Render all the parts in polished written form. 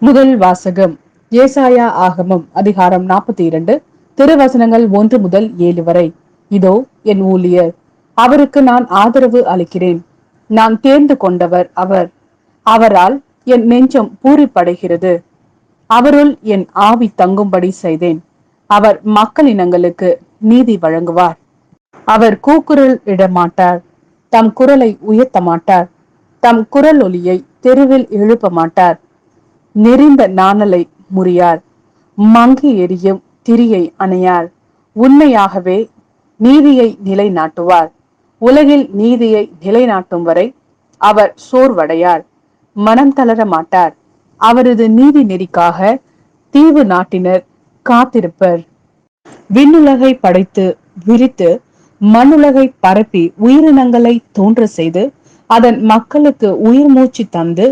முதல் வாசகம் ஏசாயா ஆகமம் அதிகாரம் 42 திருவசனங்கள் 1 முதல் 7 வரை. இதோ என் ஊழியர், அவருக்கு நான் ஆதரவு அளிக்கிறேன். நான் தேர்ந்து கொண்டவர் அவர். அவரால் என் நெஞ்சம் பூரிப்படைகிறது. அவருள் என் ஆவி தங்கும்படி செய்தேன். அவர் மக்களினங்களுக்கு நீதி வழங்குவார். அவர் கூக்குரல் இடமாட்டார், தம் குரலை உயர்த்த மாட்டார். தம் குரல் ஒலியை தெருவில் எழுப்ப மாட்டார். நெறிந்த நாணலை முறியார், மங்கி எரியும் திரியை அணையார். உண்மையாகவே நீதியை நிலைநாட்டுவார். உலகில் நீதியை நிலைநாட்டும் வரை அவர் சோர்வடையார், மனம் தளர மாட்டார். அவரது நீதி நெறிக்காக தீவு நாட்டினர் காத்திருப்பர். விண்ணுலகை படைத்து விரித்து மண்ணுலகை பரப்பி உயிரினங்களை தோன்ற செய்து அதன் மக்களுக்கு உயிர் மூச்சு தந்து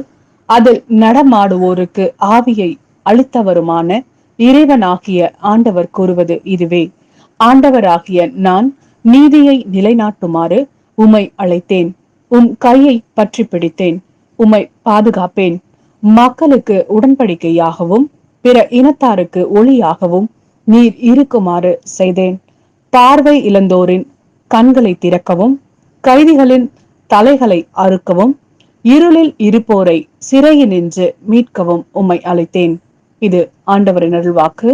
அதில் நடமாடுவோருக்கு ஆவியை அளித்தவருமான இறைவனாகிய ஆண்டவர் கூறுவது இதுவே. ஆண்டவராகிய நான் நீதியை நிலைநாட்டுமாறு உம்மை அழைத்தேன். உம் கையை பற்றி பிடித்தேன். உம்மை பாதுகாப்பேன். மக்களுக்கு உடன்படிக்கையாகவும் பிற இனத்தாருக்கு ஒளியாகவும் நீர் இருக்குமாறு செய்தேன். பார்வை இழந்தோரின் கண்களை திறக்கவும், கைதிகளின் தலைகளை அறுக்கவும், இருளில் இருப்போரை சிறையினின்று மீட்கவும் உம்மை அழைத்தேன். இது ஆண்டவரின் அருள்வாக்கு.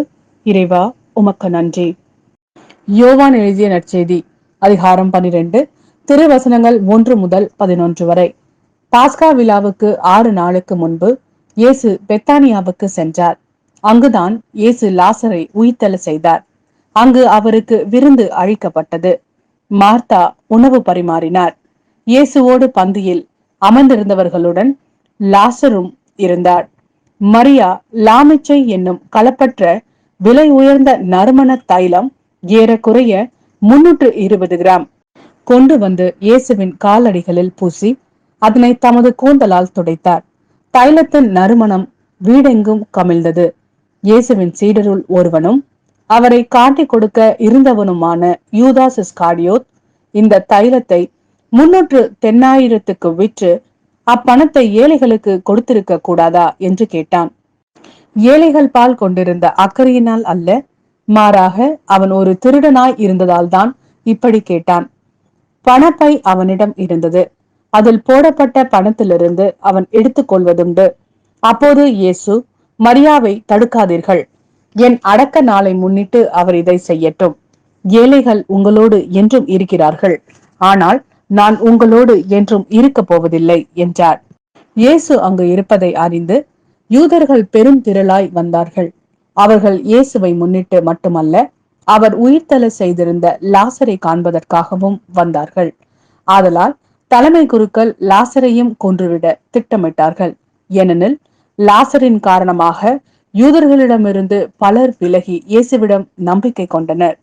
இறைவா, உமக்கு நன்றி. யோவான் எழுதிய நற்செய்தி அதிகாரம் 12 திருவசனங்கள் 1 முதல் 11 வரை. பாஸ்கா விழாவுக்கு 6 நாளுக்கு முன்பு இயேசு பெத்தானியாவுக்கு சென்றார். அங்குதான் இயேசு லாசரை உயிர்த்தெழ செய்தார். அங்கு அவருக்கு விருந்து அளிக்கப்பட்டது. மார்த்தா உணவு பரிமாறினார். இயேசுவோடு பந்தியில் அமர்ந்திருந்தவர்களுடன் லாசரும் இருந்தார். மரியா லாமிச்சை என்னும் கலப்பற்ற விலை உயர்ந்த நறுமண தைலம் ஏறக்குறைய 320 கிராம் கொண்டு வந்து இயேசுவின் காலடிகளில் பூசி அதனை தமது கூந்தலால் துடைத்தார். தைலத்தின் நறுமணம் வீடெங்கும் கமிழ்ந்தது. இயேசுவின் சீடருள் ஒருவனும் அவரை காட்டிக் கொடுக்க இருந்தவனுமான யூதாஸ் இஸ்காரியோத் இந்த தைலத்தை 300 தென்னாயிரத்துக்கு விற்று அப்பணத்தை ஏழைகளுக்கு கொடுத்திருக்க கூடாதா என்று கேட்டான். ஏழைகள் பால் கொண்டிருந்த அக்கறையினால் அல்ல, மாறாக அவன் ஒரு திருடனாய் இருந்ததால் தான் இப்படி கேட்டான். பணப்பை அவனிடம் இருந்தது. அதில் போடப்பட்ட பணத்திலிருந்து அவன் எடுத்துக் கொள்வதுண்டு. அப்போது இயேசு, மரியாவை தடுக்காதீர்கள். என் அடக்க நாளை முன்னிட்டு அவர் இதை செய்யட்டும். ஏழைகள் உங்களோடு என்றும் இருக்கிறார்கள், ஆனால் நான் உங்களோடு என்றும் இருக்க போவதில்லை என்றார். இயேசு அங்கு இருப்பதை அறிந்து யூதர்கள் பெரும் திரளாய் வந்தார்கள். அவர்கள் இயேசுவை முன்னிட்டு மட்டுமல்ல, அவர் உயிர்த்தெழ செய்திருந்த லாசரை காண்பதற்காகவும் வந்தார்கள். ஆதலால் தலைமை குருக்கள் லாசரையும் கொன்றுவிட திட்டமிட்டார்கள். ஏனெனில் லாசரின் காரணமாக யூதர்களிடமிருந்து பலர் விலகி இயேசுவிடம் நம்பிக்கை கொண்டனர்.